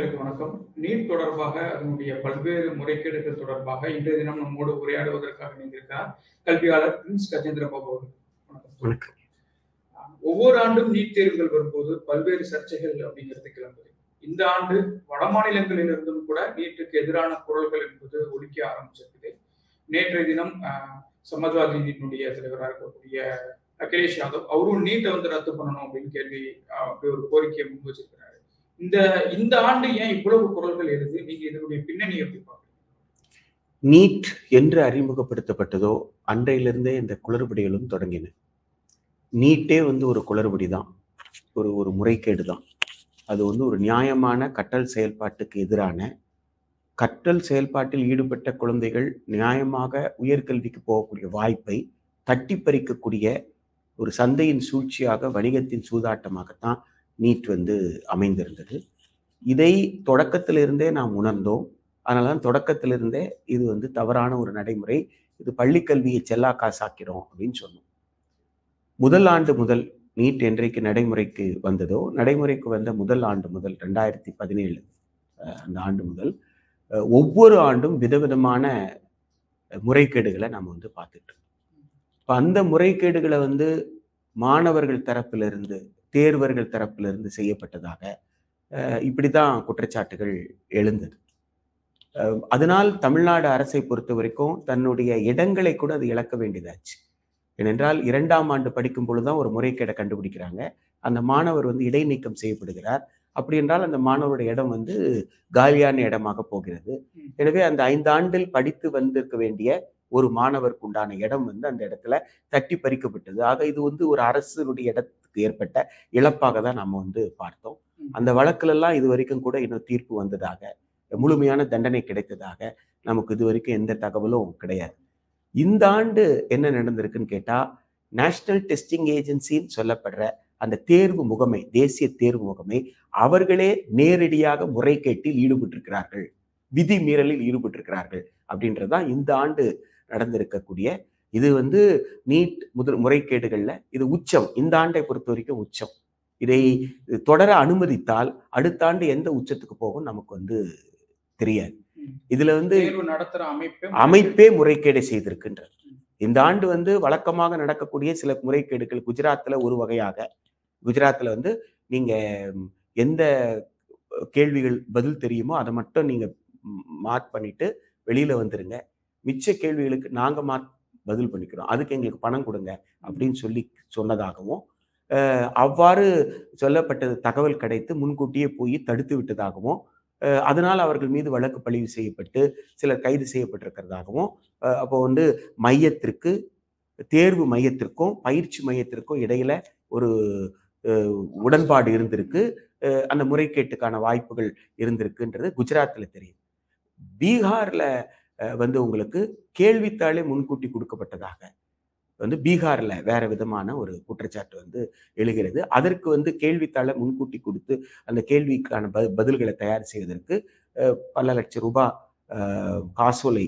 நேயர்களுக்கு வணக்கம். நீட் தொடர்பாக அதனுடைய பல்வேறு முறைகேடுகள் தொடர்பாக இன்றைய தினம் நம்மோடு உரையாடுவதற்காக இணைந்திருக்கிறார் கல்வியாளர் பிரின்ஸ் கஜேந்திர பாபு அவர்கள். வணக்கம். ஒவ்வொரு ஆண்டும் நீட் தேர்வுகள் வரும்போது பல்வேறு சர்ச்சைகள் அப்படிங்கிறது கிளம்புது. இந்த ஆண்டு வட மாநிலங்களிலிருந்தும் கூட நீட்டுக்கு எதிரான குரல்கள் என்பது ஒலிக்க ஆரம்பிச்சிருக்குது. நேற்றைய தினம் சமாஜ்வாதியினுடைய தலைவராக இருக்கக்கூடிய அகிலேஷ் யாதவ் அவரும் நீட்டை ரத்து பண்ணணும் அப்படின்னு அப்படி ஒரு கோரிக்கையை முன் வச்சிருக்கிறாரு. இந்த ஆண்டு ஏன் இவ்வளவு குரல்கள் எழுது? நீங்க இதனுடைய பின்னணி எப்படி பாக்குறீங்க? நீட் என்று அறிமுகப்படுத்தப்பட்டதோ அன்றையிலிருந்தே இந்த குளறுபடிகளும் தொடங்கின. நீட்டே ஒரு குளறுபடி தான், ஒரு முறைகேடு தான். அது ஒரு நியாயமான கற்றல் செயல்பாட்டுக்கு எதிரான, கற்றல் செயல்பாட்டில் ஈடுபட்ட குழந்தைகள் நியாயமாக உயர்கல்விக்கு போகக்கூடிய வாய்ப்பை தட்டி பறிக்கக்கூடிய ஒரு சந்தையின் சூழ்ச்சியாக, வணிகத்தின் சூதாட்டமாகத்தான் நீட் அமைந்திருந்தது. இதை தொடக்கத்திலிருந்தே நாம் உணர்ந்தோம். அதனாலதான் தொடக்கத்திலிருந்தே இது தவறான ஒரு நடைமுறை, இது பள்ளி கல்வியை செல்லா காசாக்கிறோம் அப்படின்னு சொன்னோம். முதல் ஆண்டு முதல் நீட் என்றைக்கு நடைமுறைக்கு வந்ததோ, நடைமுறைக்கு வந்த முதல் ஆண்டு முதல் 2017 அந்த ஆண்டு முதல் ஒவ்வொரு ஆண்டும் விதவிதமான முறைகேடுகளை நம்ம பார்த்துட்டு இருக்கோம். இப்போ அந்த முறைகேடுகளை மாணவர்கள் தரப்பிலிருந்து, தேர்வர்கள் தரப்பிலிருந்து செய்யப்பட்டதாக இப்படிதான் குற்றச்சாட்டுகள் எழுந்தது. அதனால் தமிழ்நாடு அரசை பொறுத்த வரைக்கும் தன்னுடைய இடங்களை கூட அது இழக்க வேண்டியதாச்சு. ஏனென்றால் 2ஆம் ஆண்டு படிக்கும் பொழுதுதான் ஒரு முறைகேடை கண்டுபிடிக்கிறாங்க. அந்த மாணவர் இடைநீக்கம் செய்யப்படுகிறார். அப்படி என்றால் அந்த மாணவருடைய இடம் காலியான இடமாக போகிறது. எனவே அந்த 5 ஆண்டில் படித்து வந்திருக்க வேண்டிய ஒரு மாணவருக்கு உண்டான இடம் அந்த இடத்துல தட்டி பறிக்கப்பட்டது. ஆக இது ஒரு அரசுடைய இடத்துக்கு ஏற்பட்ட இழப்பாக தான் நம்ம பார்த்தோம். அந்த வழக்குல எல்லாம் இது வரைக்கும் கூட இன்னும் தீர்ப்பு வந்ததாக, முழுமையான தண்டனை கிடைத்ததாக நமக்கு இது வரைக்கும் எந்த தகவலும் கிடையாது. இந்த ஆண்டு என்ன நடந்திருக்குன்னு கேட்டா, நேஷனல் டெஸ்டிங் ஏஜென்சின்னு சொல்லப்படுற அந்த தேர்வு முகமை, தேசிய தேர்வு முகமை, அவர்களே நேரடியாக முறைகேட்டில் ஈடுபட்டிருக்கிறார்கள், விதி மீறலில் ஈடுபட்டிருக்கிறார்கள் அப்படின்றதுதான் இந்த ஆண்டு நடந்திருக்கக்கூடிய இது. நீட் முறைகேடுகள்ல இது உச்சம், இந்த ஆண்டை பொறுத்த வரைக்கும் உச்சம். இதை தொடர அனுமதித்தால் அடுத்த ஆண்டு எந்த உச்சத்துக்கு போகும் நமக்கு தெரியாது. இதுல நடத்துற அமைப்பே முறைகேடை செய்திருக்கின்றது. இந்த ஆண்டு வழக்கமாக நடக்கக்கூடிய சில முறைகேடுகள் குஜராத்ல ஒரு வகையாக, குஜராத்ல நீங்க எந்த கேள்விகள் பதில் தெரியுமோ அதை மட்டும் நீங்க மார்க் பண்ணிட்டு வெளியில வந்துருங்க, மிச்ச கேள்விகளுக்கு நாங்க பதில் பண்ணிக்கிறோம், அதுக்கு எங்களுக்கு பணம் கொடுங்க அப்படின்னு சொன்னதாகவும், அவ்வாறு சொல்லப்பட்டது தகவல் கிடைத்து முன்கூட்டியே போய் தடுத்து விட்டதாகவும், அதனால் அவர்கள் மீது வழக்கு பதிவு செய்யப்பட்டு சிலர் கைது செய்யப்பட்டிருக்கிறதாகவும், அப்போ மையத்திற்கு, தேர்வு மையத்திற்கும் பயிற்சி மையத்திற்கும் இடையில ஒரு உடன்பாடு இருந்திருக்கு, அந்த முறைகேட்டுக்கான வாய்ப்புகள் இருந்திருக்குன்றது குஜராத்ல தெரியும். பீகார்ல உங்களுக்கு கேள்வித்தாளே முன்கூட்டி கொடுக்கப்பட்டதாக பீகார்ல வேற விதமான ஒரு குற்றச்சாட்டு எழுகிறது. அதற்கு கேள்வித்தாளை முன்கூட்டி கொடுத்து அந்த கேள்விக்கான பதில்களை தயார் செய்வதற்கு பல லட்சம் ரூபாய் காசோலை,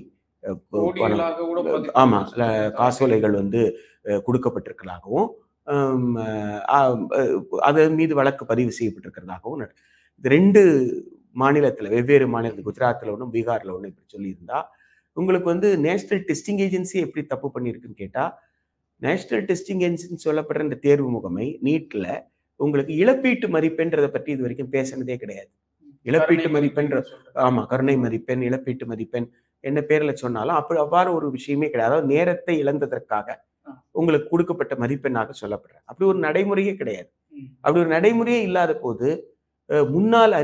ஆமா காசோலைகள் கொடுக்கப்பட்டிருக்கிறதாகவும், அதன் மீது வழக்கு பதிவு செய்யப்பட்டிருக்கிறதாகவும், இது 2 மாநிலத்துல, வெவ்வேறு மாநிலத்தில், குஜராத்ல ஒன்றும் பீகார்ல ஒன்றும் இப்படி சொல்லியிருந்தா, உங்களுக்கு நேஷனல் டெஸ்டிங் ஏஜென்சி எப்படி தப்பு பண்ணியிருக்குன்னு கேட்டா, நேஷனல் டெஸ்டிங் ஏஜென்சின்னு சொல்லப்படுற இந்த தேர்வு முகமை நீட்ல உங்களுக்கு இழப்பீட்டு மதிப்பெண்றதை பற்றி இது வரைக்கும் பேசினதே கிடையாது. இழப்பீட்டு மதிப்பெண், ஆமா கருணை மதிப்பெண், இழப்பீட்டு மதிப்பெண் என்ன பேர்ல சொன்னாலும் அவ்வாறு ஒரு விஷயமே கிடையாது. அதாவது நேரத்தை இழந்ததற்காக உங்களுக்கு கொடுக்கப்பட்ட மதிப்பெண்ணாக சொல்லப்படுற அப்படி ஒரு நடைமுறையே கிடையாது. அப்படி ஒரு நடைமுறையே இல்லாத போது, முன்னால்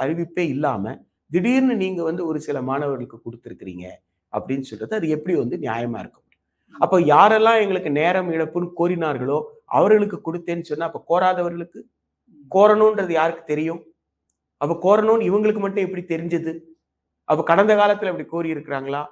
அறிவிப்பே இல்லாம திடீர்னு நீங்க ஒரு சில மாணவர்களுக்கு கொடுத்துருக்கிறீங்க அப்படின்னு சொல்றது அது எப்படி நியாயமா இருக்கும்? அப்ப யாரெல்லாம் எங்களுக்கு நேரம் இழப்புன்னு கோரினார்களோ அவர்களுக்கு கொடுத்தேன்னு சொன்னா, அப்ப கோராதவர்களுக்கு, கோரணும்ன்றது யாருக்கு தெரியும்? அப்ப கோரணும்னு இவங்களுக்கு மட்டும் எப்படி தெரிஞ்சது? அப்ப கடந்த காலத்துல அப்படி கோரி இருக்கிறாங்களா?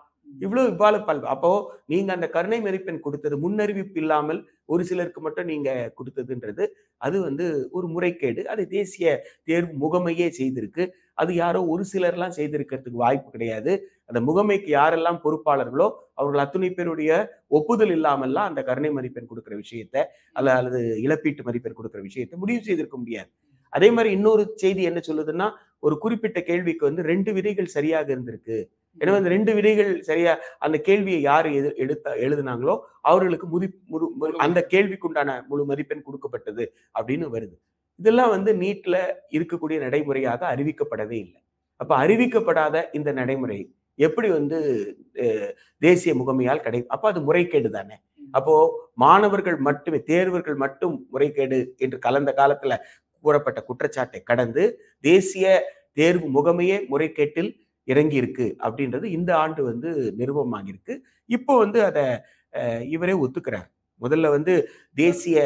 இவ்வளவு அப்போ நீங்க அந்த கருணை மதிப்பெண் கொடுத்தது முன்னறிவிப்பு இல்லாமல் ஒரு சிலருக்கு மட்டும் நீங்க கொடுத்ததுன்றது அது ஒரு முறைகேடு. அது தேசிய தேர்வு முகமையே செய்திருக்கு. அது யாரோ ஒரு சிலர்லாம் செய்திருக்கிறதுக்கு வாய்ப்பு கிடையாது. அந்த முகமைக்கு யாரெல்லாம் பொறுப்பாளர்களோ அவர்கள் அத்துணை பேருடைய ஒப்புதல் இல்லாமல்லாம் அந்த கருணை மதிப்பெண் கொடுக்கிற விஷயத்த அல்லது இழப்பீட்டு மதிப்பெண் கொடுக்கிற விஷயத்தை முடிவு செய்திருக்க முடியாது. அதே மாதிரி இன்னொரு செய்தி என்ன சொல்லுதுன்னா, ஒரு குறிப்பிட்ட கேள்விக்கு வந்து 2 விடைகள் சரியாக இருந்திருக்கு. எனவே அந்த 2 விடைகள் சரியா அந்த கேள்வியை யார் எழுதினாங்களோ அவர்களுக்கு அந்த கேள்விக்குண்டான முழு மதிப்பெண் கொடுக்கப்பட்டது அப்படின்னு வருது. இதெல்லாம் வந்து நீட்ல இருக்கக்கூடிய நடைமுறையாக அறிவிக்கப்படவே இல்லை. அப்ப அறிவிக்கப்படாத இந்த நடைமுறை எப்படி வந்து தேசிய முகமையால் அப்ப அது முறைகேடு தானே. அப்போ மாணவர்கள் மட்டுமே தேர்வர்கள் மட்டும் முறைகேடு என்று கலந்த காலத்துல கூறப்பட்ட குற்றச்சாட்டை கடந்து தேசிய தேர்வு முகமையே முறைகேட்டில் இறங்கி இருக்கு அப்படின்றது இந்த ஆண்டு வந்து நிறுவனமாகிருக்கு. இப்போ வந்து அதை இவரே ஒத்துக்கிறார். முதல்ல வந்து தேசிய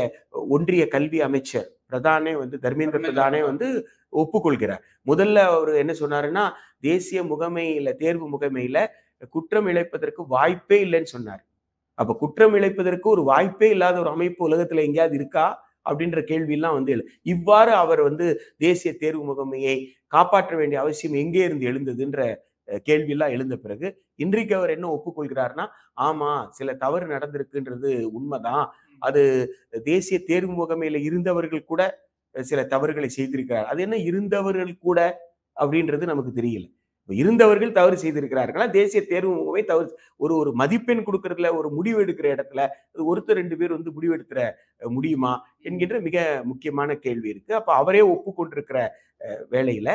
ஒன்றிய கல்வி அமைச்சர் பிரதானே வந்து தர்மேந்திர பிரதானே வந்து ஒப்புக்கொள்கிறார். முதல்ல அவர் என்ன சொன்னாருன்னா, தேசிய முகமையில தேர்வு முகமையில குற்றம் இழைப்பதற்கு வாய்ப்பே இல்லைன்னு சொன்னார். அப்ப குற்றம் இழைப்பதற்கு ஒரு வாய்ப்பே இல்லாத ஒரு அமைப்பு உலகத்துல எங்கேயாவது இருக்கா அப்படின்ற கேள்வி எல்லாம் வந்து இவ்வாறு அவர் வந்து தேசிய தேர்வு முகமையை காப்பாற்ற வேண்டிய அவசியம் எங்கே இருந்து எழுந்ததுன்ற கேள்வி எல்லாம் எழுந்த பிறகு இன்றைக்கு அவர் என்ன ஒப்புக்கொள்கிறார்னா, ஆமா சில தவறு நடந்திருக்குன்றது உண்மைதான். அது தேசிய தேர்வு முகமையில இருந்தவர்கள் கூட சில தவறுகளை செய்திருக்கிறார். அது என்ன இருந்தவர்கள் கூட அப்படின்றது நமக்கு தெரியல. இருந்தவர்கள் தவறு செய்திருக்கிறார்களா, தேசிய தேர்வு முகமை தவறு ஒரு மதிப்பெண் கொடுக்கறதுல ஒரு முடிவு எடுக்கிற இடத்துல ஒருத்தர் 2 பேர் வந்து முடிவு எடுக்கிற முடியுமா என்கின்ற மிக முக்கியமான கேள்வி இருக்கு. அப்ப அவரே ஒப்புக்கொண்டிருக்கிற வேளையில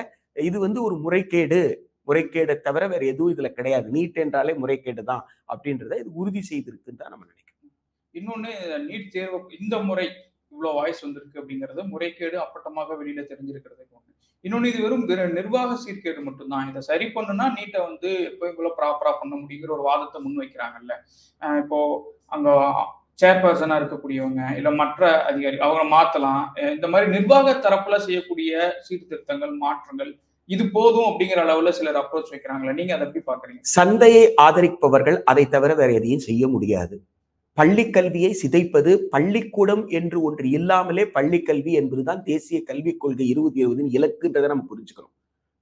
இது வந்து ஒரு முறைகேடை தவிர வேற எதுவும் இதுல கிடையாது. நீட் என்றாலே முறைகேடு தான் அப்படின்றத இது உறுதி செய்திருக்குன்னு தான் நம்ம நினைக்கிறோம். இன்னொன்னு நீட் தேர்வு இந்த முறை இவ்வளவு வாய்ஸ் வந்திருக்கு அப்படிங்கிறது முறைகேடு அப்பட்டமாக வெளியில தெரிஞ்சிருக்கிறது ஒண்ணு. இன்னொன்னு இது வெறும் நிர்வாக சீர்கேடு மட்டும்தான். இதை சரி பண்ணுனா நீட்டை வந்து எப்போ இவ்வளவு ப்ராப்பரா பண்ண முடியுங்கிற ஒரு வாதத்தை முன்வைக்கிறாங்கல்ல. இப்போ அங்க சேர்பர்சனா இருக்கக்கூடியவங்க இல்ல மற்ற அதிகாரி அவங்க மாத்தலாம். இந்த மாதிரி நிர்வாக தரப்புல செய்யக்கூடிய சீர்திருத்தங்கள் மாற்றங்கள் இது போதும் அப்படிங்கிற அளவுல சிலர் அப்ரோச் வைக்கிறாங்களா, நீங்க அதை எப்படி பாக்குறீங்க? சந்தையை ஆதரிப்பவர்கள் அதை தவிர வேற எதையும் செய்ய முடியாது. பள்ளி கல்வியை சிதைப்பது, பள்ளிக்கூடம் என்று ஒன்று இல்லாமலே பள்ளி கல்வி என்பதுதான் தேசிய கல்விக் கொள்கை 2020 இலக்குன்றதை நம்ம புரிஞ்சுக்கணும்.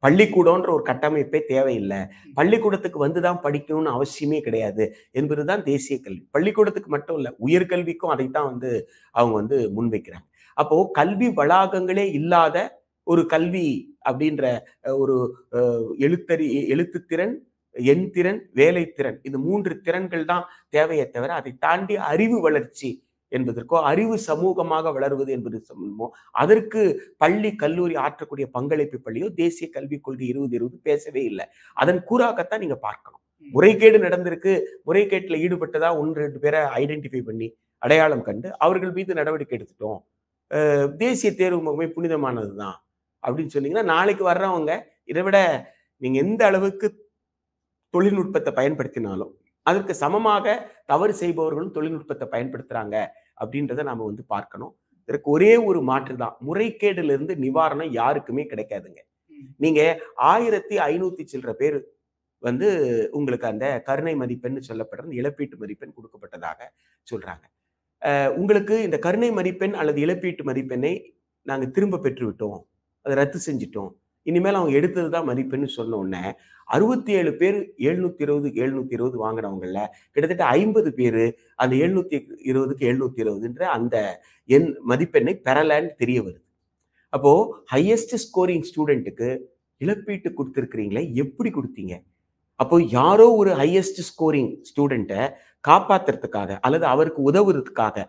பள்ளிக்கூடம்ன்ற ஒரு கட்டமைப்பே தேவையில்லை, பள்ளிக்கூடத்துக்கு வந்துதான் படிக்கணும்னு அவசியமே கிடையாது என்பதுதான் தேசிய கல்வி. பள்ளிக்கூடத்துக்கு மட்டும் இல்ல, உயர்கல்விக்கும் அதைத்தான் வந்து அவங்க வந்து முன்வைக்கிறாங்க. அப்போ கல்வி வளாகங்களே இல்லாத ஒரு கல்வி அப்படின்ற ஒரு எழுத்துத்திறன், எண் திறன், வேலை திறன், இந்த 3 திறன்கள் தான் தேவையை தவிர அதை தாண்டி அறிவு வளர்ச்சி என்பதற்கோ அறிவு சமூகமாக வளருவது என்பது சம்பந்தமோ அதற்கு பள்ளி கல்லூரி ஆற்றக்கூடிய பங்களிப்பு பள்ளியோ தேசிய கல்விக் கொள்கை 2020 பேசவே இல்லை. அதன் கூறாகத்தான் நீங்க பார்க்கணும். முறைகேடு நடந்திருக்கு, முறைகேட்டில் ஈடுபட்டதா 1-2 பேரை ஐடென்டிஃபை பண்ணி அடையாளம் கண்டு அவர்கள் மீது நடவடிக்கை எடுத்துட்டோம், தேசிய தேர்வு முகமை புனிதமானதுதான் அப்படின்னு சொன்னீங்கன்னா நாளைக்கு வர்றவங்க இதை விட நீங்க எந்த அளவுக்கு தொழில்நுட்பத்தை பயன்படுத்தினாலும் அதற்கு சமமாக தவறு செய்பவர்களும் தொழில்நுட்பத்தை பயன்படுத்துறாங்க அப்படின்றத நாம வந்து பார்க்கணும். இதற்கு ஒரே ஒரு மாற்று தான், முறைகேடுல இருந்து நிவாரணம் யாருக்குமே கிடைக்காதுங்க. நீங்க 1500 சில்லற பேர் வந்து உங்களுக்கு அந்த கருணை மதிப்பெண் சொல்லப்படுற இழப்பீட்டு மதிப்பெண் கொடுக்கப்பட்டதாக சொல்றாங்க. உங்களுக்கு இந்த கருணை மதிப்பெண் அல்லது இழப்பீட்டு மதிப்பெண்ணை நாங்க திரும்ப பெற்றுவிட்டோம், அதை ரத்து செஞ்சிட்டோம், இனிமேல் அவங்க எடுத்ததுதான் மதிப்பெண்ணு சொன்ன உடனே 67 பேர் 720 வாங்கினவங்கல கிட்டத்தட்ட 50 பேர் அந்த 720க்கு 720ன்ற அந்த எண் மதிப்பெண்ணை பெறலன்னு தெரிய வருது. அப்போ ஹையஸ்ட் ஸ்கோரிங் ஸ்டூடெண்ட்டுக்கு இழப்பீட்டு கொடுத்துருக்கிறீங்களே, எப்படி கொடுத்தீங்க? அப்போ யாரோ ஒரு ஹையஸ்ட் ஸ்கோரிங் ஸ்டூடெண்ட்டை காப்பாத்துறதுக்காக அல்லது அவருக்கு உதவுறதுக்காக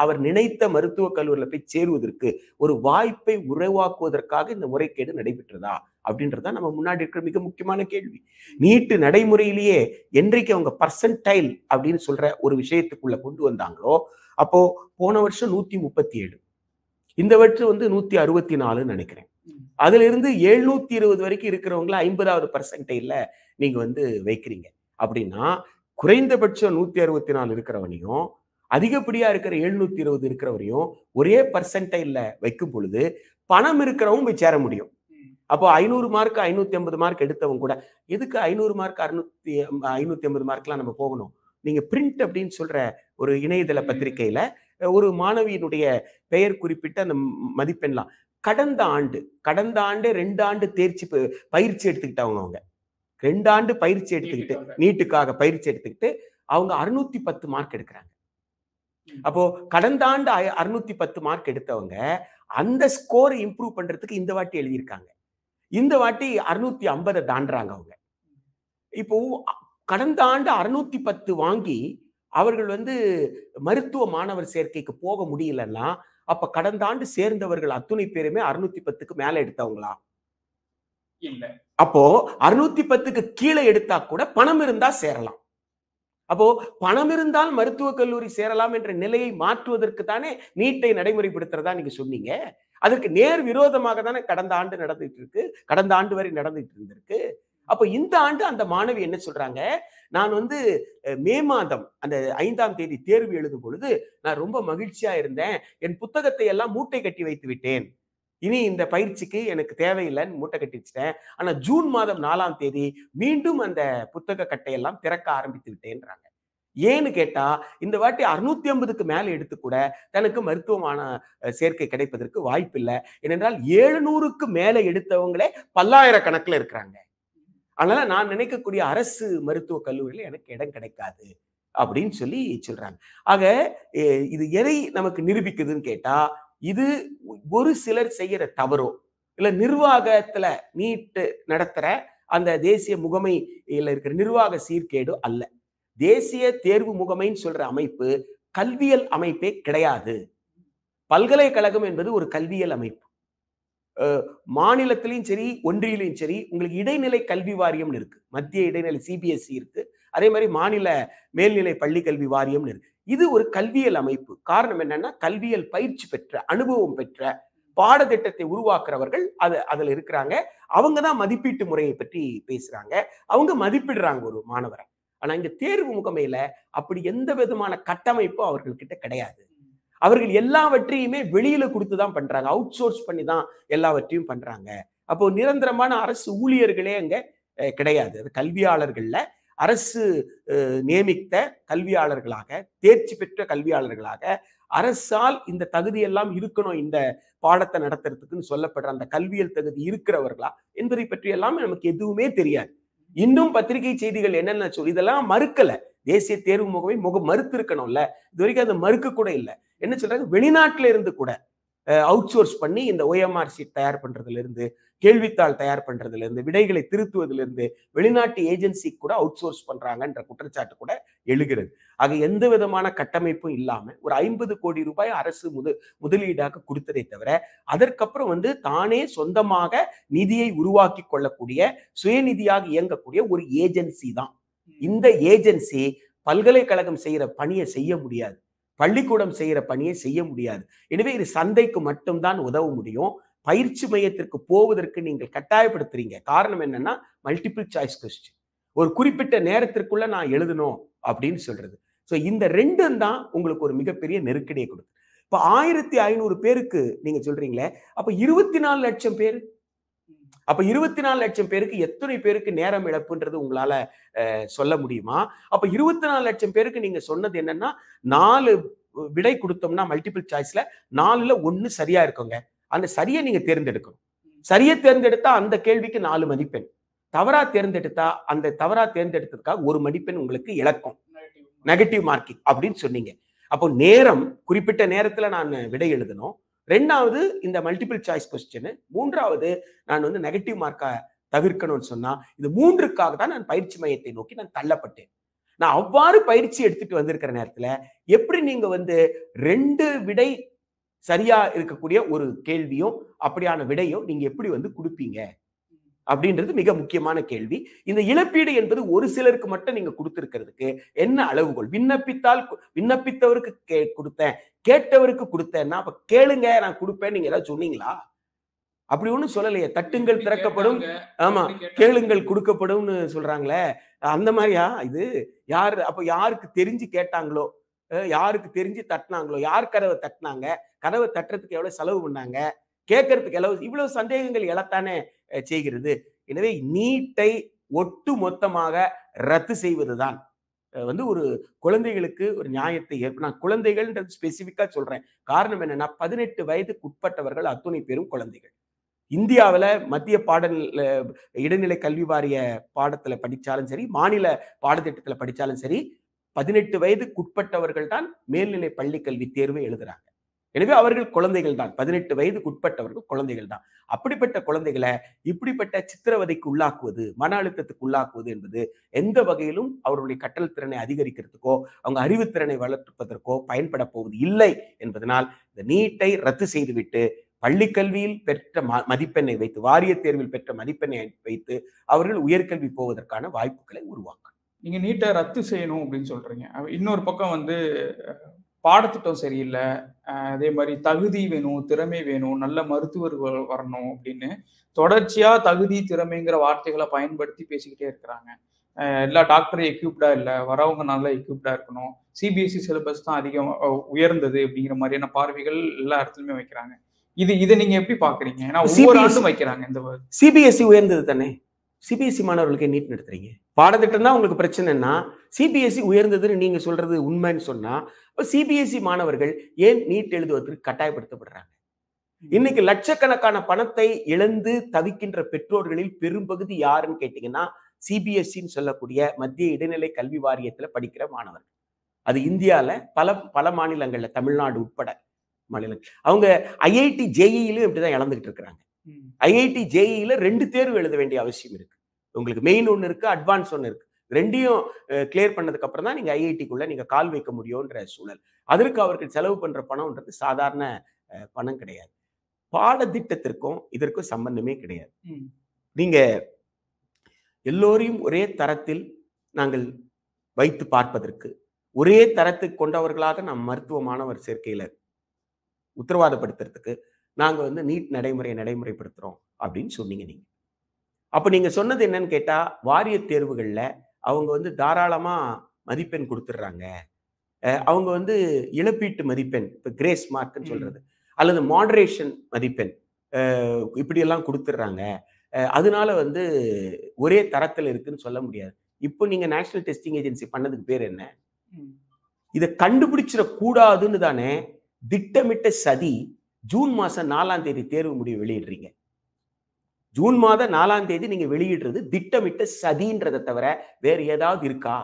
அவர் நினைத்த மருத்துவக் கல்லூரியில் போய் சேருவதற்கு ஒரு வாய்ப்பை உருவாக்குவதற்காக இந்த முறைகேடு நடைபெற்றதா அப்படின்றத நம்ம முன்னாடி இருக்கிற மிக முக்கியமான கேள்வி. நீட்டு நடைமுறையிலேயே என்றைக்கு அவங்க பர்சன்டைல் அப்படின்னு சொல்ற ஒரு விஷயத்துக்குள்ள கொண்டு வந்தாங்களோ அப்போ போன வருஷம் 137, இந்த வருஷம் வந்து 164 நினைக்கிறேன். அதுல இருந்து 720 வரைக்கும் இருக்கிறவங்கள 50வது பர்சன்டைல்ல நீங்க வந்து வைக்கிறீங்க அப்படின்னா குறைந்தபட்சம் 164 இருக்கிறவனையும் அதிகப்படியா இருக்கிற 720 இருக்கிறவரையும் ஒரே பர்சன்டைல்ல வைக்கும் பொழுது பணம் இருக்கிறவங்க போய் சேர முடியும். அப்போ 500 மார்க் 550 மார்க் எடுத்தவங்க கூட எதுக்கு 500 மார்க் 550 மார்க்லாம் நம்ம போகணும்? நீங்க பிரிண்ட் அப்படின்னு சொல்ற ஒரு இணையதள பத்திரிகையில ஒரு மாணவியினுடைய பெயர் குறிப்பிட்ட அந்த மதிப்பெண்லாம் கடந்த ஆண்டு 2 ஆண்டு பயிற்சி எடுத்துக்கிட்டவங்க, அவங்க 2 ஆண்டு பயிற்சி எடுத்துக்கிட்டு நீட்டுக்காக பயிற்சி எடுத்துக்கிட்டு அவங்க 610 மார்க் எடுக்கிறாங்க. அப்போ கடந்த ஆண்டு 610 மார்க் எடுத்தவங்க அந்த ஸ்கோரை இம்ப்ரூவ் பண்றதுக்கு இந்த வாட்டி எழுதியிருக்காங்க. இந்த வாட்டி 650 தாண்டுறாங்க அவங்க. இப்போ கடந்த ஆண்டு 610 வாங்கி அவர்கள் மருத்துவ மாணவர் சேர்க்கைக்கு போக முடியலன்னா, அப்ப கடந்த ஆண்டு சேர்ந்தவர்கள் அத்துணை பேருமே 610க்கு மேல எடுத்தவங்களா? இல்ல. அப்போ 610க்கு கீழே எடுத்தா கூட பணம் இருந்தா சேரலாம். அப்போ பணம் இருந்தால் மருத்துவக் கல்லூரி சேரலாம் என்ற நிலையை மாற்றுவதற்கு தானே நீட்டை நடைமுறைப்படுத்துறதா நீங்க சொன்னீங்க. அதற்கு நேர் விரோதமாக தானே கடந்த ஆண்டு நடந்துட்டு இருக்கு. கடந்த ஆண்டு வரை நடந்துட்டு இருந்திருக்கு. அப்ப இந்த ஆண்டு அந்த மாணவி என்ன சொல்றாங்க, நான் மே மாதம் அந்த 5ஆம் தேதி தேர்வு எழுதும் பொழுது நான் ரொம்ப மகிழ்ச்சியா இருந்தேன். என் புத்தகத்தை எல்லாம் மூட்டை கட்டி வைத்து விட்டேன். இனி இந்த பயிற்சிக்கு எனக்கு தேவையில்லைன்னு மூட்டை கட்டி வச்சுட்டேன். ஆனா ஜூன் மாதம் 4ஆம் தேதி மீண்டும் அந்த புத்தக கட்டையெல்லாம் திறக்க ஆரம்பித்து விட்டேன்றாங்க. ஏன்னு கேட்டா, இந்த வாட்டி 650க்கு மேல எடுத்து கூட தனக்கு மருத்துவமான சேர்க்கை கிடைப்பதற்கு வாய்ப்பில்ல. ஏனென்றால் 700க்கு மேல எடுத்தவங்களே பல்லாயிரக்கணக்கில் இருக்கிறாங்க. அதனால நான் நினைக்கக்கூடிய அரசு மருத்துவக் கல்லூரியில எனக்கு இடம் கிடைக்காது அப்படின்னு சொல்லி சொல்றாங்க. ஆக இது எதை நமக்கு நிரூபிக்குதுன்னு கேட்டா, இது ஒரு சிலர் செய்யற தவறோ, இல்ல நிர்வாகத்துல நீட் நடத்துற அந்த தேசிய முகமையில இருக்கிற நிர்வாக சீர்கேடு அல்ல. தேசிய தேர்வு முகமைன்னு சொல்ற அமைப்பு கல்வியல் அமைப்பே கிடையாது. பல்கலைக்கழகம் என்பது ஒரு கல்வியல் அமைப்பு. மாநிலத்திலையும் சரி, ஒன்றியிலையும் சரி, உங்களுக்கு இடைநிலை கல்வி வாரியம்னு இருக்கு. மத்திய இடைநிலை சிபிஎஸ்இ இருக்கு. அதே மாதிரி மாநில மேல்நிலை பள்ளி கல்வி வாரியம்னு இருக்கு. இது ஒரு கல்வியல் அமைப்பு. காரணம் என்னன்னா, கல்வியல் பயிற்சி பெற்ற, அனுபவம் பெற்ற பாடத்திட்டத்தை உருவாக்குறவர்கள் அதுல இருக்கிறாங்க. அவங்க தான் மதிப்பீட்டு முறையை பற்றி பேசுறாங்க. அவங்க மதிப்பிடுறாங்க ஒரு மாணவரை. ஆனா இங்க தேர்வு முகமையில அப்படி எந்த விதமான கட்டமைப்பும் அவர்கள்கிட்ட கிடையாது. அவர்கள் எல்லாவற்றையுமே வெளியில கொடுத்துதான் பண்றாங்க. அவுட் சோர்ஸ் பண்ணி தான் எல்லாவற்றையும் பண்றாங்க. அப்போ நிரந்தரமான அரசு ஊழியர்களே அங்க கிடையாது. அது கல்வியாளர்கள்ல அரசு நியமித்த கல்வியாளர்களாக, தேர்ச்சி பெற்ற கல்வியாளர்களாக, அரசால் இந்த தகுதி எல்லாம் இருக்கணும் இந்த பாடத்தை நடத்துறதுக்குன்னு சொல்லப்படுற அந்த கல்வியல் தகுதி இருக்கிறவர்களா என்பதை பற்றி எல்லாம் நமக்கு எதுவுமே தெரியாது. இன்னும் பத்திரிகை செய்திகள் என்னென்ன இதெல்லாம் மறுக்கல. தேசிய தேர்வு முகமை மறுத்து இருக்கணும்ல. இது வரைக்கும் அதை மறுக்க கூட இல்லை. என்ன சொல்றாங்க, வெளிநாட்டுல இருந்து கூட அவுட் சோர்ஸ் பண்ணி இந்த OMR ஷீட் தயார் பண்றதுல இருந்து, கேள்வித்தாள் தயார் பண்றதுல இருந்து, விடைகளை திருத்துவதிலிருந்து இருந்து வெளிநாட்டு ஏஜென்சி கூட அவுட் சோர்ஸ் பண்றாங்கன்ற குற்றச்சாட்டு கூட எழுகிறது. ஆக எந்த விதமான கட்டமைப்பும் இல்லாம ஒரு 50 கோடி ரூபாய் அரசு முதலீடாக கொடுத்ததை தவிர, அதற்கப்புறம் தானே சொந்தமாக நிதியை உருவாக்கி கொள்ளக்கூடிய, சுயநிதியாக இயங்கக்கூடிய ஒரு ஏஜென்சி தான். இந்த ஏஜென்சி பல்கலைக்கழகம் செய்யற பணியை செய்ய முடியாது. பள்ளிக்கூடம் செய்யற பணியை செய்ய முடியாது. எனவே இது சந்தைக்கு மட்டும்தான் உதவ முடியும். பயிற்சி மையத்திற்கு போவதற்கு நீங்கள் கட்டாயப்படுத்துறீங்க. காரணம் என்னன்னா, மல்டிபிள் சாய்ஸ் கொஸ்டின். ஒரு குறிப்பிட்ட நேரத்திற்குள்ள நான் எழுதணும் அப்படின்னு சொல்றது. சோ இந்த ரெண்டும் தான் உங்களுக்கு ஒரு மிகப்பெரிய நெருக்கடியை கொடுக்கும். இப்ப 1500 பேருக்கு நீங்க சொல்றீங்களே, அப்ப 24 லட்சம் பேர், அப்ப 24 லட்சம் பேருக்கு எத்தனை பேருக்கு நேரம் இழப்புன்றது உங்களால சொல்ல முடியுமா? அப்ப 24 லட்சம் பேருக்கு நீங்க சொன்னது என்னன்னா, 4 விடை கொடுத்தோம்னா மல்டிபிள் சாய்ஸ்ல 4ல 1 சரியா இருக்குங்க. அந்த சரியை நீங்க தேர்ந்தெடுக்கணும். சரியை தேர்ந்தெடுத்தா அந்த கேள்விக்கு 4 மதிப்பெண். தவறா தேர்ந்தெடுத்தா அந்த தவறா தேர்ந்தெடுத்ததுக்காக 1 மதிப்பெண் உங்களுக்கு இழக்கும். நெகட்டிவ் மார்க்கிங் அப்படின்னு சொன்னீங்க. அப்போ நேரம், குறிப்பிட்ட நேரத்துல நான் விடை எழுதணும். 2வது இந்த மல்டிபிள் சாய்ஸ் கொஸ்டின். 3வது நான் நெகட்டிவ் மார்க்கா தவிர்க்கணும்னு சொன்னா, இது 3க்காக தான் நான் பயிற்சி மையத்தை நோக்கி நான் தள்ளப்பட்டேன். நான் அவ்வாறு பயிற்சி எடுத்துட்டு வந்திருக்கிற நேரத்துல எப்படி நீங்க 2 விடை சரியா இருக்கக்கூடிய ஒரு கேள்வியும் அப்படியான விடையும் நீங்க எப்படி கொடுப்பீங்க அப்படின்றது மிக முக்கியமான கேள்வி. இந்த இழப்பீடு என்பது ஒரு சிலருக்கு மட்டும் நீங்க கொடுத்திருக்கிறதுக்கு என்ன அளவுகோல்? விண்ணப்பித்தவருக்கு கொடுத்தேன், கேட்டவருக்கு கொடுத்தேன்னா அப்ப கேளுங்க நான் கொடுப்பேன் நீங்க ஏதாவது சொன்னீங்களா? அப்படி ஒண்ணும் சொல்லலையே. தட்டுங்கள் திறக்கப்படும், ஆமா, கேளுங்கள் கொடுக்கப்படும்னு சொல்றாங்களே, அந்த மாதிரியா இது? யாரு அப்ப யாருக்கு தெரிஞ்சு கேட்டாங்களோ, யாருக்கு தெரிஞ்சு தட்டினாங்களோ, யார் கதவை தட்டினாங்க, கதவை தட்டுறதுக்கு எவ்வளவு செலவு பண்ணாங்க, கேட்கறதுக்கு இவ்வளவு சந்தேகங்கள் எழத்தானே செய்கிறது. எனவே நீட்டை ஒட்டு மொத்தமாக ரத்து செய்வதுதான் ஒரு குழந்தைகளுக்கு ஒரு நியாயத்தை நான் குழந்தைகள்ன்றது ஸ்பெசிபிக்கா சொல்றேன். காரணம் என்னன்னா, 18 வயதுக்கு உட்பட்டவர்கள் அத்துணை பேரும் குழந்தைகள். இந்தியாவில் மத்திய இடைநிலை கல்வி வாரிய பாடத்துல படிச்சாலும் சரி, மாநில பாடத்திட்டத்துல படிச்சாலும் சரி, 18 வயதுக்கு உட்பட்டவர்கள் தான் மேல்நிலை பள்ளி கல்வி தேர்வை எழுதுறாங்க. எனவே அவர்கள் குழந்தைகள் தான், 18 வயதுக்கு உட்பட்டவர்கள் குழந்தைகள் தான். அப்படிப்பட்ட குழந்தைகளை இப்படிப்பட்ட சித்திரவதைக்கு உள்ளாக்குவது, மன அழுத்தத்துக்கு உள்ளாக்குவது என்பது எந்த வகையிலும் அவர்களுடைய கற்றல் திறனை அதிகரிக்கிறதுக்கோ அவங்க அறிவுத்திறனை வளர்ப்பதற்கோ பயன்பட போவது இல்லை என்பதனால் இந்த நீட்டை ரத்து செய்துவிட்டு பள்ளி கல்வியில் பெற்ற மதிப்பெண்ணை வைத்து, வாரிய தேர்வில் பெற்ற மதிப்பெண்ணை வைத்து அவர்கள் உயர்கல்வி போவதற்கான வாய்ப்புகளை உருவாக்கணும். நீங்க நீட்டை ரத்து செய்யணும் அப்படின்னு சொல்றீங்க. இன்னொரு பக்கம் வந்து பாடத்திட்டம் சரியில்லை, அதே மாதிரி தகுதி வேணும், திறமை வேணும், நல்ல மருத்துவர்கள் வரணும் அப்படின்னு தொடர்ச்சியா தகுதி திறமைங்கிற வார்த்தைகளை பயன்படுத்தி பேசிக்கிட்டே இருக்கிறாங்க. எல்லா டாக்டரும் எக்யூப்டா இல்லை, வரவங்க நல்லா எக்யூப்டா இருக்கணும், சிபிஎஸ்இ சிலபஸ் தான் அதிகம் உயர்ந்தது அப்படிங்கிற மாதிரியான பார்வைகள் எல்லா இடத்துலயுமே வைக்கிறாங்க. இதை நீங்க எப்படி பாக்குறீங்க? ஏன்னா ஒவ்வொரு ஆண்டும் வைக்கிறாங்க. இந்த சிபிஎஸ்இ உயர்ந்தது தானே, சிபிஎஸ்இ மாணவர்களுக்கு நீட் நடத்துறீங்க. பாடத்திட்டம் தான் உங்களுக்கு பிரச்சனைன்னா சிபிஎஸ்இ உயர்ந்ததுன்னு நீங்க சொல்றது உண்மைன்னு சொன்னா சிபிஎஸ்இ மாணவர்கள் ஏன் நீட் எழுதுவதற்கு கட்டாயப்படுத்தப்படுறாங்க? இன்னைக்கு லட்சக்கணக்கான பணத்தை இழந்து தவிக்கின்ற பெற்றோர்களில் பெரும்பகுதி யாருன்னு கேட்டீங்கன்னா சிபிஎஸ்இன்னு சொல்லக்கூடிய மத்திய இடைநிலை கல்வி வாரியத்துல படிக்கிற மாணவர்கள். அது இந்தியால பல மாநிலங்கள்ல, தமிழ்நாடு உட்பட மாநிலங்கள். அவங்க ஐஐடி ஜேஇலும் இப்படிதான் இழந்துகிட்டு இருக்கிறாங்க. ஐஐடி ஜேஇல 2 தேர்வு எழுத வேண்டிய அவசியம் இருக்கு. உங்களுக்கு மெயின் ஒன்று இருக்கு, அட்வான்ஸ் ஒன்று இருக்கு. ரெண்டையும் கிளியர் பண்ணதுக்கு அப்புறம் தான் நீங்க ஐஐடிக்குள்ள நீங்க கால் வைக்க முடியும்ன்ற சூழல். அதற்கு அவர்கள் செலவு பண்ற பணம்ன்றது சாதாரண பணம் கிடையாது. பாடத்திட்டத்திற்கும் இதற்கும் சம்பந்தமே கிடையாது. நீங்க எல்லோரையும் ஒரே தரத்தில் நாங்கள் வைத்து பார்ப்பதற்கு, ஒரே தரத்தை கொண்டவர்களாக நாம் மருத்துவ மாணவர் சேர்க்கையில உத்தரவாதப்படுத்துறதுக்கு நாங்க வந்து நீட் நடைமுறைப்படுத்துறோம் அப்படின்னு சொன்னீங்க நீங்க. அப்ப நீங்க சொன்னது என்னன்னு கேட்டா, வாரிய தேர்வுகள்ல அவங்க வந்து தாராளமா மதிப்பெண் கொடுத்துடுறாங்க. அவங்க வந்து இழப்பீட்டு மதிப்பெண், இப்ப கிரேஸ் மார்க்னு சொல்றது, அல்லது மாடரேஷன் மதிப்பெண் இப்படி எல்லாம் கொடுத்துடுறாங்க. அதனால வந்து ஒரே தரத்தில் இருக்குன்னு சொல்ல முடியாது. இப்போ நீங்க நேஷனல் டெஸ்டிங் ஏஜென்சி பண்ணதுக்கு பேர் என்ன? இதை கண்டுபிடிச்சிட கூடாதுன்னு தானே திட்டமிட்ட சதி ஜூன் மாசம் 4ஆம் தேதி தேர்வு முடிவு வெளியிடுறீங்க. ஜூன் மாதம் 4ஆம் தேதி நீங்க வெளியிடுறது திட்டமிட்ட சதின்றதை தவிர வேற ஏதாவது இருக்கா?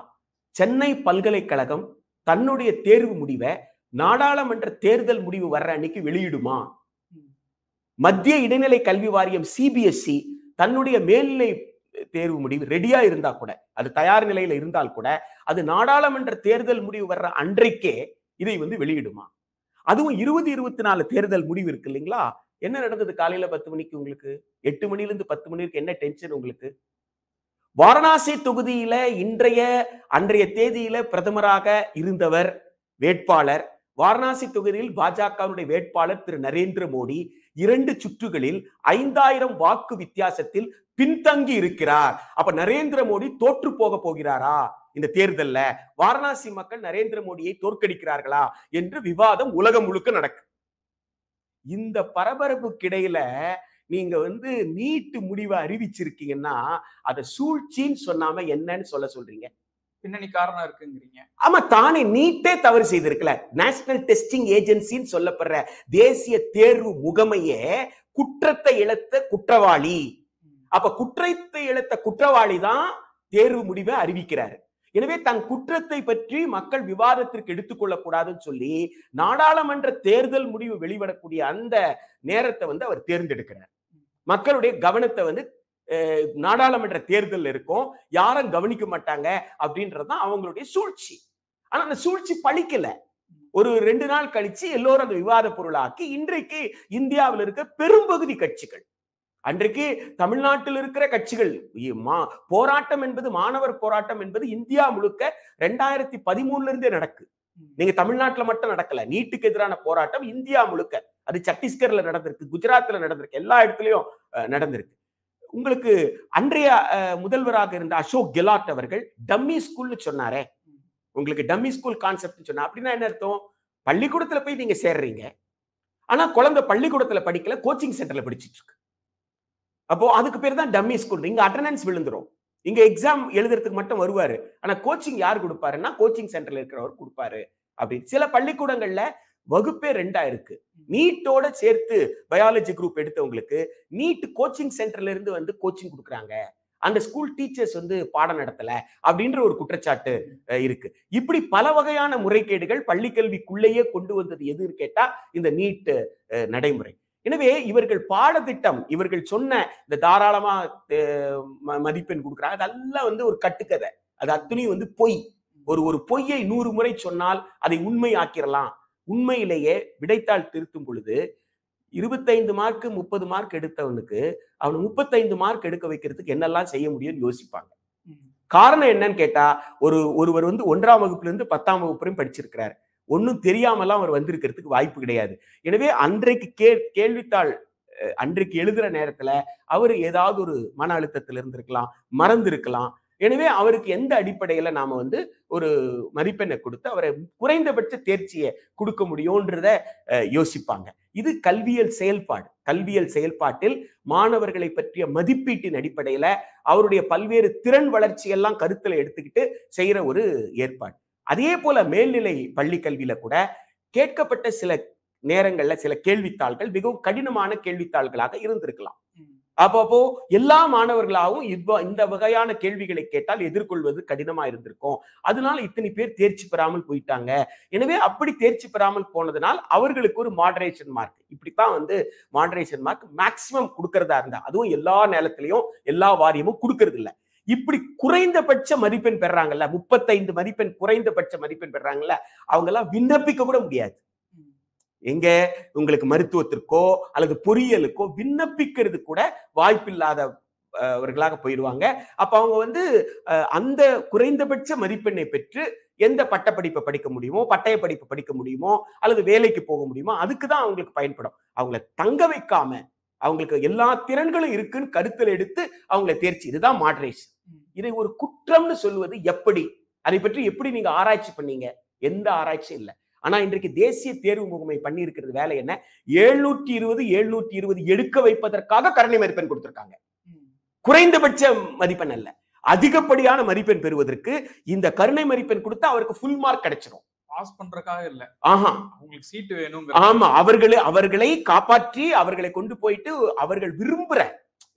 சென்னை பல்கலைக்கழகம் தன்னுடைய தேர்வு முடிவை நாடாளுமன்ற தேர்தல் முடிவு வர்ற அன்னைக்கு வெளியிடுமா? மத்திய இடைநிலை கல்வி வாரியம் சிபிஎஸ்இ தன்னுடைய மேல்நிலை தேர்வு முடிவு ரெடியா இருந்தா கூட, அது தயார் நிலையில இருந்தால் கூட, அது நாடாளுமன்ற தேர்தல் முடிவு வர்ற அன்றைக்கே இதை வந்து வெளியிடுமா? அதுவும் 2024 தேர்தல் முடிவு இருக்கு இல்லைங்களா? என்ன நடந்தது காலையில 10 மணிக்கு? உங்களுக்கு 8 மணிலிருந்து 10 மணி வரைக்கும் என்ன டென்ஷன் உங்களுக்கு? வாரணாசி தொகுதியில அன்றைய தேதியில பிரதமராக இருந்தவர் வேட்பாளர், வாரணாசி தொகுதியில் பாஜகவுடைய வேட்பாளர் திரு நரேந்திர மோடி 2 சுற்றுகளில் 5000 வாக்கு வித்தியாசத்தில் பின்தங்கி இருக்கிறார். அப்ப நரேந்திர மோடி தோற்று போக போகிறாரா இந்த தேர்தல்ல? வாரணாசி மக்கள் நரேந்திர மோடியை தோற்கடிக்கிறார்களா என்று விவாதம் உலகம் முழுக்க நடக்கு. இந்த பரபரப்புக்கிடையில நீங்க வந்து நீட்டு முடிவை அறிவிச்சிருக்கீங்கன்னா அதை சூழ்ச்சின்னு சொன்னாம என்னன்னு சொல்றீங்க? பின்னணி காரணம் இருக்குங்கிறீங்க. ஆமா, தானே நீட்டே தவறு செய்திருக்கல. நேஷனல் டெஸ்டிங் ஏஜென்சின்னு சொல்லப்படுற தேசிய தேர்வு முகமையே குற்றத்தை இழந்த குற்றவாளி. அப்ப குற்றத்தை இழந்த குற்றவாளி தான் தேர்வு முடிவை அறிவிக்கிறாரு. எனவே தன் குற்றத்தை பற்றி மக்கள் விவாதத்திற்கு எடுத்துக்கொள்ளக் கூடாதுன்னு சொல்லி நாடாளுமன்ற தேர்தல் முடிவு வெளிவரக்கூடிய அந்த நேரத்தை வந்து அவர் தேர்ந்தெடுக்கிறார். மக்களுடைய கவனத்தை வந்து நாடாளுமன்ற தேர்தல் இருக்கும், யாரும் கவனிக்க மாட்டாங்க அப்படின்றதுதான் அவங்களுடைய சூழ்ச்சி. ஆனா அந்த சூழ்ச்சி பழிக்கல. ஒரு 2 நாள் கழிச்சு எல்லோரும் அந்த விவாத பொருளாக்கி இன்றைக்கு இந்தியாவில் இருக்க பெரும்பகுதி கட்சிகள், அன்றைக்கு தமிழ்நாட்டில் இருக்கிற கட்சிகள் போராட்டம் என்பது, மாணவர் போராட்டம் என்பது இந்தியா முழுக்க 2013 இருந்தே நடக்கு. நீங்க தமிழ்நாட்டுல மட்டும் நடக்கல. நீட்டுக்கு எதிரான போராட்டம் இந்தியா முழுக்க, அது சத்தீஸ்கர்ல நடந்திருக்கு, குஜராத்ல நடந்திருக்கு, எல்லா இடத்துலயும் நடந்திருக்கு. உங்களுக்கு அன்றைய முதல்வராக இருந்த அசோக் கெலாட் அவர்கள் டம்மி ஸ்கூல்னு சொன்னாரே, உங்களுக்கு டம்மி ஸ்கூல் கான்செப்ட் சொன்னா அப்படின்னா என்ன அர்த்தம்? பள்ளிக்கூடத்துல போய் நீங்க சேர்றீங்க, ஆனா குழந்தை பள்ளிக்கூடத்துல படிக்கல, கோச்சிங் சென்டர்ல படிச்சிட்டு இருக்கு. அப்போ அதுக்கு பேர் தான் டம்மி ஸ்கூல். இங்க அட்டெண்டன்ஸ் விழுந்துரும், இங்க எக்ஸாம் எழுதுறதுக்கு மட்டும் வருவாரு, ஆனா கோச்சிங் யார் கொடுப்பாருன்னா கோச்சிங் சென்டர்ல இருக்கிறவர் கொடுப்பாரு. அப்படி சில பள்ளிக்கூடங்கள்ல வகுப்பே 2ஆ இருக்கு. நீட்டோட சேர்த்து பயாலஜி குரூப் எடுத்தவங்களுக்கு நீட் கோச்சிங் சென்டர்ல இருந்து வந்து கோச்சிங் கொடுக்குறாங்க. அந்த ஸ்கூல் டீச்சர்ஸ் வந்து பாடம் நடத்தல அப்படின்ற ஒரு குற்றச்சாட்டு இருக்கு. இப்படி பல வகையான முறைகேடுகள் பள்ளிக்கல்விக்குள்ளேயே கொண்டு வந்தது எதுன்னு கேட்டா இந்த நீட் நடைமுறை. எனவே இவர்கள் பாடத்திட்டம், இவர்கள் சொன்ன இந்த தாராளமா மதிப்பெண் கொடுக்குறாங்க, அதெல்லாம் வந்து ஒரு கட்டுக்கதை. அது அத்தனையும் வந்து பொய். ஒரு பொய்யை 100 முறை சொன்னால் அதை உண்மை ஆக்கிரலாம். உண்மையிலேயே விடைத்தாள் திருத்தும் பொழுது 25 மார்க் 30 மார்க் எடுத்தவனுக்கு அவன் 35 மார்க் எடுக்க வைக்கிறதுக்கு என்னெல்லாம் செய்ய முடியும்னு யோசிப்பாங்க. காரணம் என்னன்னு கேட்டா, ஒருவர் வந்து 1ஆம் வகுப்புல இருந்து 10ஆம் வகுப்பு வரையும் படிச்சிருக்கிறார். ஒன்னும் தெரியாமலாம் அவர் வந்திருக்கிறதுக்கு வாய்ப்பு கிடையாது. எனவே அன்றைக்கு கேள்வித்தாள் அன்றைக்கு எழுதுற நேரத்துல அவரு ஏதாவது ஒரு மன அழுத்தத்தில் இருந்திருக்கலாம், மறந்திருக்கலாம். எனவே அவருக்கு எந்த அடிப்படையில நாம வந்து ஒரு மதிப்பெண்ணை கொடுத்து அவரை குறைந்தபட்ச தேர்ச்சியை கொடுக்க முடியும்ன்றத யோசிப்பாங்க. இது கல்வியல் செயல்பாடு. கல்வியல் செயல்பாட்டில் மாணவர்களை பற்றிய மதிப்பீட்டின் அடிப்படையில அவருடைய பல்வேறு திறன் வளர்ச்சி எல்லாம் கருத்துல எடுத்துக்கிட்டு செய்யற ஒரு ஏற்பாடு. அதே போல மேல்நிலை பள்ளி கல்வியில கூட கேட்கப்பட்ட சில நேரங்கள்ல சில கேள்வித்தாள்கள் மிகவும் கடினமான கேள்வித்தாள்களாக இருந்திருக்கலாம். அப்போ எல்லா மாணவர்களாகவும் இந்த வகையான கேள்விகளை கேட்டால் எதிர்கொள்வது கடினமா இருந்திருக்கும். அதனால இத்தனை பேர் தேர்ச்சி பெறாமல் போயிட்டாங்க. எனவே அப்படி தேர்ச்சி பெறாமல் போனதுனால் அவர்களுக்கு ஒரு மாடரேஷன் மார்க், இப்படித்தான் வந்து மாடரேஷன் மார்க் மேக்சிமம் கொடுக்கறதா இருந்தா, அதுவும் எல்லா நேரத்திலையும் எல்லா வாரியமும் கொடுக்கறது இல்லை. இப்படி குறைந்தபட்ச மதிப்பெண் பெறாங்கல்ல, 35 மதிப்பெண் குறைந்தபட்ச மதிப்பெண் பெறாங்கல்ல, அவங்க எல்லாம் விண்ணப்பிக்க கூட முடியாது. எங்க உங்களுக்கு மருத்துவத்திற்கோ அல்லது பொறியியலுக்கோ விண்ணப்பிக்கிறது கூட வாய்ப்பில்லாதவர்களாக போயிடுவாங்க. அப்ப அவங்க வந்து அந்த குறைந்தபட்ச மதிப்பெண்ணை பெற்று எந்த பட்டப்படிப்பை படிக்க முடியுமோ, பட்டய படிப்பு படிக்க முடியுமோ, அல்லது வேலைக்கு போக முடியுமோ, அதுக்குதான் அவங்களுக்கு பயன்படும். அவங்கள தங்க வைக்காம அவங்களுக்கு எல்லா திறன்களும் இருக்குன்னு கருத்தில் எடுத்து அவங்களை தேர்ச்சி, இதுதான் மாடரேஷன். இதை ஒரு குற்றம்னு சொல்வது எப்படி? அதை பற்றி எப்படி நீங்க ஆராய்ச்சி பண்ணீங்க? எந்த ஆராய்ச்சியும் இல்லை. ஆனா இன்றைக்கு தேசிய தேர்வு முகமை பண்ணி இருக்கிறது வேலை என்ன? 720 எடுக்க வைப்பதற்காக கருணை மதிப்பெண் கொடுத்திருக்காங்க. குறைந்தபட்ச மதிப்பெண் அல்ல, அதிகப்படியான மதிப்பெண் பெறுவதற்கு இந்த கருணை மதிப்பெண் கொடுத்தா அவருக்கு ஃபுல் மார்க் கிடைச்சிடும். பாஸ் பண்றதுக்காக இல்ல, அவங்களுக்கு சீட்டு வேணும். ஆமா, அவர்களை காப்பாற்றி அவர்களை கொண்டு போயிட்டு அவர்கள் விரும்புற,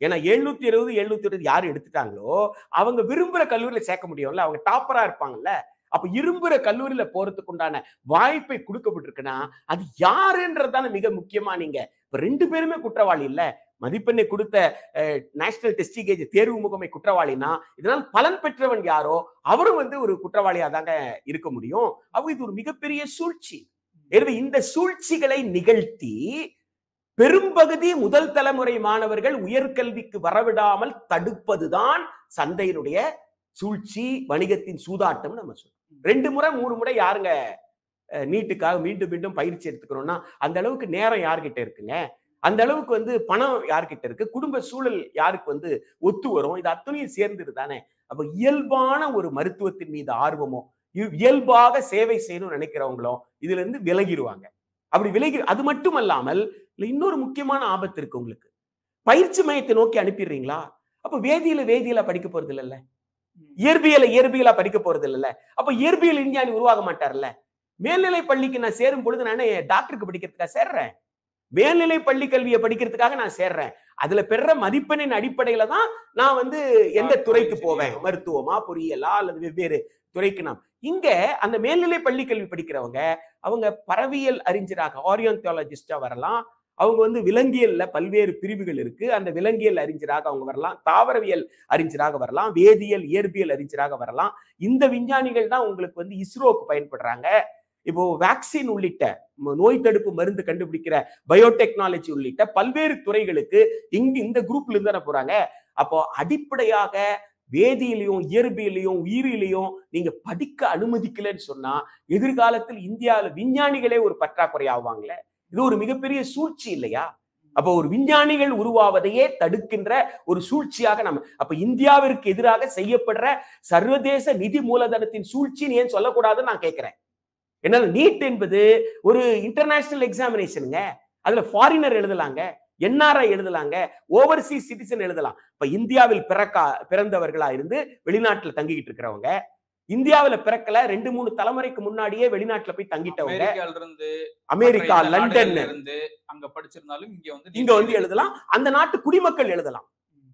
ஏன்னா 720 யாரு எடுத்துட்டாங்களோ அவங்க விரும்புற கல்லூரியில சேர்க்க முடியும்ல, அவங்க டாப்பரா இருப்பாங்கல்ல. அப்ப விரும்புற கல்லூரியில போறதுக்கு உண்டான வாய்ப்பை கொடுக்கப்பட்டிருக்குன்னா அது யாருன்றதுதானே மிக முக்கியமா. நீங்க இப்ப 2 பேருமே குற்றவாளி இல்ல. மதிப்பெண்ணை கொடுத்த நேஷனல் டெஸ்டிகேஜ் தேர்வு முகமை குற்றவாளினா இதனால் பலன் பெற்றவன் யாரோ அவரும் வந்து ஒரு குற்றவாளியா தாங்க இருக்க முடியும். அப்ப இது ஒரு மிகப்பெரிய சூழ்ச்சி. எனவே இந்த சூழ்ச்சிகளை நிகழ்த்தி பெரும்பகுதி முதல் தலைமுறை மாணவர்கள் உயர்கல்விக்கு வரவிடாமல் தடுப்பதுதான் சந்தையினுடைய சூழ்ச்சி, வணிகத்தின் சூதாட்டம் நம்ம சொல்றோம். 2 முறை 3 முறை யாருங்க நீட்டுக்காக மீண்டும் மீண்டும் பயிற்சி எடுத்துக்கணும்னா அந்த அளவுக்கு நேரம் யார்கிட்ட இருக்குங்க? அந்த அளவுக்கு வந்து பணம் யார்கிட்ட இருக்கு? குடும்ப சூழல் யாருக்கு வந்து ஒத்து வரும்? இது அத்தனையும் சேர்ந்துட்டு தானே. அப்ப இயல்பான ஒரு மருத்துவத்தின் மீது ஆர்வமோ, இயல்பாக சேவை செய்யணும்னு நினைக்கிறவங்களும் இதுல இருந்து விலகிடுவாங்க. அப்படி விலகி, அது மட்டும் அல்லாமல் இன்னொரு முக்கியமான ஆபத்து இருக்கு உங்களுக்கு. பயிற்சி மையத்தை நோக்கி அனுப்பிடுறீங்களா? அப்ப வேதியியல படிக்க போறது இல்லைல்ல, இயற்பியலா படிக்க போறது இல்லைல்ல. அப்ப இயற்பியல் விஞ்ஞானி உருவாக மாட்டார்ல. மேல்நிலை பள்ளிக்கு நான் சேரும் பொழுது நான் டாக்டருக்கு படிக்கிறதுக்காக சேர்றேன், மேல்நிலை பள்ளி கல்வியை படிக்கிறதுக்காக நான் சேர்றேன். அதுல பெற மதிப்பெண்ணின் அடிப்படையில தான் நான் வந்து எந்த துறைக்கு போவேன், மருத்துவமா பொறியியலா அல்லது வெவ்வேறு துறைக்கு. நாம் இங்க அந்த மேல்நிலை பள்ளி கல்வி படிக்கிறவங்க அவங்க பறவையியல் அறிஞராக ஆரியான்டாலஜிஸ்டா வரலாம், அவங்க வந்து விலங்கியல்ல பல்வேறு பிரிவுகள் இருக்கு, அந்த விலங்கியல் அறிஞராக அவங்க வரலாம், தாவரவியல் அறிஞராக வரலாம், வேதியியல் இயற்பியல் அறிஞராக வரலாம். இந்த விஞ்ஞானிகள் தான் உங்களுக்கு வந்து இஸ்ரோக்கு பயன்படுறாங்க. இப்போ வேக்சின் உள்ளிட்ட நோய் தடுப்பு மருந்து கண்டுபிடிக்கிற பயோடெக்னாலஜி உள்ளிட்ட பல்வேறு துறைகளுக்கு இந்த குரூப்ல இருந்து தானே போறாங்க. அப்போ அடிப்படையாக வேதியிலையும் இயற்பியலையும் உயிரிலையும் நீங்க படிக்க அனுமதிக்கலன்னு சொன்னா எதிர்காலத்தில் இந்தியாவில் விஞ்ஞானிகளே ஒரு பற்றாக்குறை ஆவாங்களே. இது ஒரு மிகப்பெரிய சூழ்ச்சி இல்லையா? அப்போ ஒரு விஞ்ஞானிகள் உருவாவதையே தடுக்கின்ற ஒரு சூழ்ச்சியாக நம்ம, அப்ப இந்தியாவிற்கு எதிராக செய்யப்படுற சர்வதேச நிதி மூலதனத்தின் சூழ்ச்சின்னு ஏன் சொல்லக்கூடாதுன்னு நான் கேட்கிறேன். என்னால நீட் என்பது ஒரு இன்டர்நேஷனல் எக்ஸாமினேஷனுங்க. அதுல ஃபாரினர் எழுதலாங்க, என்ஆர்ஐ எழுதலாங்க, ஓவர்சீஸ் சிட்டிசன் எழுதலாம். இப்ப இந்தியாவில் பிறந்தவர்களா இருந்து வெளிநாட்டுல தங்கிக்கிட்டு இருக்கிறவங்க, இந்தியாவில பிறக்கல 2-3 தலைமுறைக்கு முன்னாடியே வெளிநாட்டுல போய் தங்கிட்டவங்க, அமெரிக்கா லண்டன்ல இருந்து அங்க படிச்சிருந்தாலும் இங்க வந்து எழுதலாம். அந்த நாட்டு குடிமக்கள் எழுதலாம்.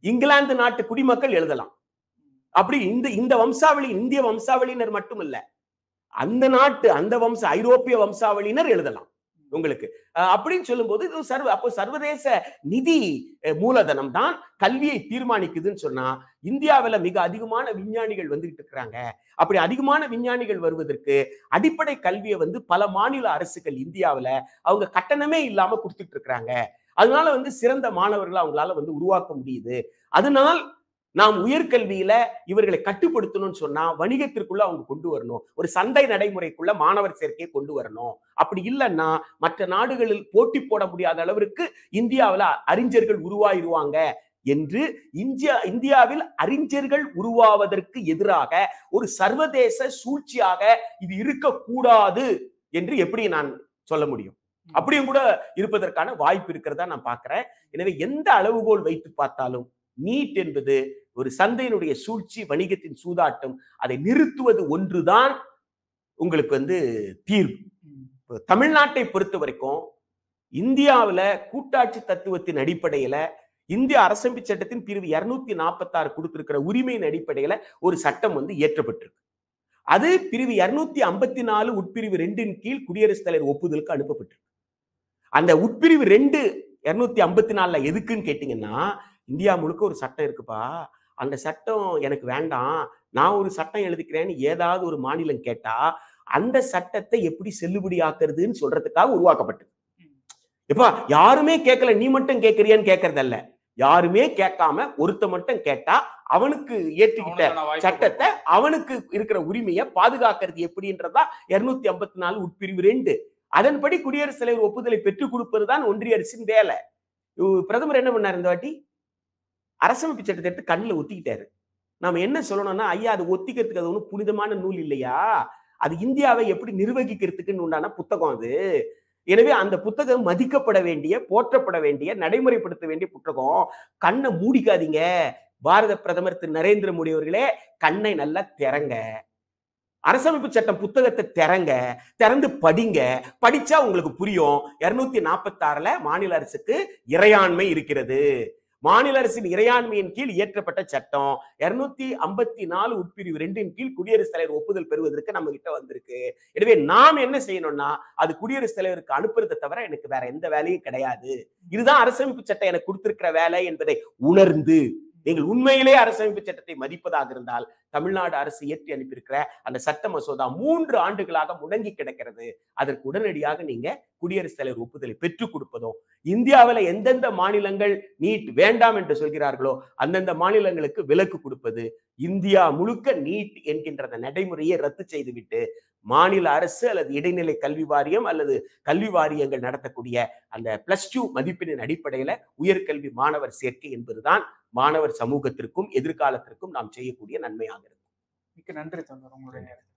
இங்கிலாந்து நாட்டு குடிமக்கள் எழுதலாம். அப்படி இந்த வம்சாவளி இந்திய வம்சாவளியினர் மட்டும் இல்ல, அந்த நாட்டு அந்த ஐரோப்பிய வம்சாவளியினர் எழுதலாம் உங்களுக்கு. அப்படின்னு சொல்லும்போது இது அப்போ சர்வதேச நிதி மூலதனம் தான் கல்வியை தீர்மானிக்குதுன்னு சொன்னா, இந்தியாவில மிக அதிகமான விஞ்ஞானிகள் வந்துகிட்டு இருக்கிறாங்க. அப்படி அதிகமான விஞ்ஞானிகள் வருவதற்கு அடிப்படை கல்வியை பல மாநில அரசுகள் இந்தியாவில அவங்க கட்டணமே இல்லாம கொடுத்துட்டு இருக்கிறாங்க. அதனால சிறந்த மாணவர்களை அவங்களால உருவாக்க முடியுது. அதனால் நாம் உயர்கல்வியில இவர்களை கட்டுப்படுத்தணும்னு சொன்னா வணிகத்திற்குள்ள அவங்க கொண்டு வரணும். ஒரு சந்தை நடைமுறைக்குள்ள மாணவர் சேர்க்கையை கொண்டு வரணும். அப்படி இல்லைன்னா மற்ற நாடுகளில் போட்டி போட முடியாத அளவிற்கு இந்தியாவில் அறிஞர்கள் உருவாயிருவாங்க என்று இந்தியாவில் அறிஞர்கள் உருவாவதற்கு எதிராக ஒரு சர்வதேச சூழ்ச்சியாக இது இருக்கக்கூடாது என்று எப்படி நான் சொல்ல முடியும்? அப்படியும் கூட இருப்பதற்கான வாய்ப்பு இருக்கிறதா நான் பார்க்கிறேன். எனவே எந்த அளவுகோல் வைத்து பார்த்தாலும் நீட் என்பது ஒரு சந்தையினுடைய சூழ்ச்சி, வணிகத்தின் சூதாட்டம். அதை நிறுத்துவது ஒன்றுதான் உங்களுக்கு தீர்வு. தமிழ்நாட்டை பொறுத்த வரைக்கும் இந்தியாவில கூட்டாட்சி தத்துவத்தின் அடிப்படையில இந்திய அரசமைப்பு சட்டத்தின் பிரிவு 246 கொடுத்திருக்கிற உரிமையின் அடிப்படையில ஒரு சட்டம் இயற்றப்பட்டிருக்கு. அது பிரிவு 254 உட்பிரிவு 2 கீழ் குடியரசுத் தலைவர் ஒப்புதலுக்கு அனுப்பப்பட்டிருக்கு. அந்த உட்பிரிவு 2 254 எதுக்குன்னு கேட்டீங்கன்னா, இந்தியா முழுக்க ஒரு சட்டம் இருக்குப்பா, அந்த சட்டம் எனக்கு வேண்டாம், நான் ஒரு சட்டம் எழுதிக்கிறேன்னு ஏதாவது ஒரு மாநிலம் கேட்டா அந்த சட்டத்தை எப்படி செல்லுபடி ஆக்குறதுன்னு சொல்றதுக்காக உருவாக்கப்பட்டது. எப்பா யாருமே கேட்கல, நீ மட்டும் கேட்கறியான்னு கேட்கறதல்ல, யாருமே கேட்காம ஒருத்த மட்டும் கேட்டா அவனுக்கு ஏற்றுக்கிட்ட சட்டத்தை அவனுக்கு இருக்கிற உரிமையை பாதுகாக்கிறது எப்படின்றதா 254 உட்பிரிவு 2. அதன்படி குடியரசுத் தலைவர் ஒப்புதலை பெற்றுக் கொடுப்பதுதான் ஒன்றிய அரசின் வேலை. பிரதமர் என்ன பண்ணார் இந்த வாட்டி? அரசமைப்பு சட்டத்தை எடுத்து கண்ணில் ஒத்திக்கிட்டாரு. நாம என்ன சொல்லணும்னா, ஐயா அது ஒத்திக்கிறதுக்கு அது ஒன்றும் புனிதமான நூல் இல்லையா, அது இந்தியாவை எப்படி நிர்வகிக்கிறதுக்குன்னு உண்டான புத்தகம் அது. எனவே அந்த புத்தகம் மதிக்கப்பட வேண்டிய, போற்றப்பட வேண்டிய, நடைமுறைப்படுத்த வேண்டிய புத்தகம். கண்ணை மூடிக்காதீங்க. பாரத பிரதமர் திரு நரேந்திர மோடி அவர்களே, கண்ணை நல்லா திறங்க. அரசமைப்பு சட்டம் புத்தகத்தை திறந்து படிங்க. படிச்சா உங்களுக்கு புரியும். 246 மாநில அரசுக்கு இறையாண்மை இருக்கிறது. மாநில அரசின் இறையாண்மையின் கீழ் இயற்றப்பட்ட சட்டம் 254 உட்பிரிவு 2 கீழ் குடியரசுத் தலைவர் ஒப்புதல் பெறுவதற்கு நம்ம கிட்ட வந்திருக்கு. எனவே நாம் என்ன செய்யணும்னா, அது குடியரசுத் தலைவருக்கு அனுப்புறதை தவிர எனக்கு வேற எந்த வேலையும் கிடையாது. இதுதான் அரசமைப்பு சட்டம் எனக்கு கொடுத்திருக்கிற வேலை என்பதை உணர்ந்து நீங்கள் உண்மையிலே அரசமைப்பு சட்டத்தை மதிப்பதாக இருந்தால், தமிழ்நாடு அரசு இயற்றி அனுப்பியிருக்கிற அந்த சட்ட மசோதா 3 ஆண்டுகளாக முடங்கி கிடக்கிறது. அதற்கு உடனடியாக நீங்க குடியரசுத் தலைவர் ஒப்புதலை பெற்றுக் கொடுப்பதும், இந்தியாவில் எந்தெந்த மாநிலங்கள் நீட் வேண்டாம் என்று சொல்கிறார்களோ அந்தந்த மாநிலங்களுக்கு விலக்கு கொடுப்பது, இந்தியா முழுக்க நீட் என்கின்ற நடைமுறையை ரத்து செய்துவிட்டு மாநில அரசு அல்லது இடைநிலை கல்வி வாரியம் அல்லது கல்வி வாரியங்கள் நடத்தக்கூடிய அந்த +2 மதிப்பெண்ணின் அடிப்படையில உயர்கல்வி மாணவர் சேர்க்கை என்பதுதான் மாணவர் சமூகத்திற்கும் எதிர்காலத்திற்கும் நாம் செய்யக்கூடிய நன்மையாக இருக்கும். மிக்க நன்றி தோழர், உங்களுடைய நேரம்.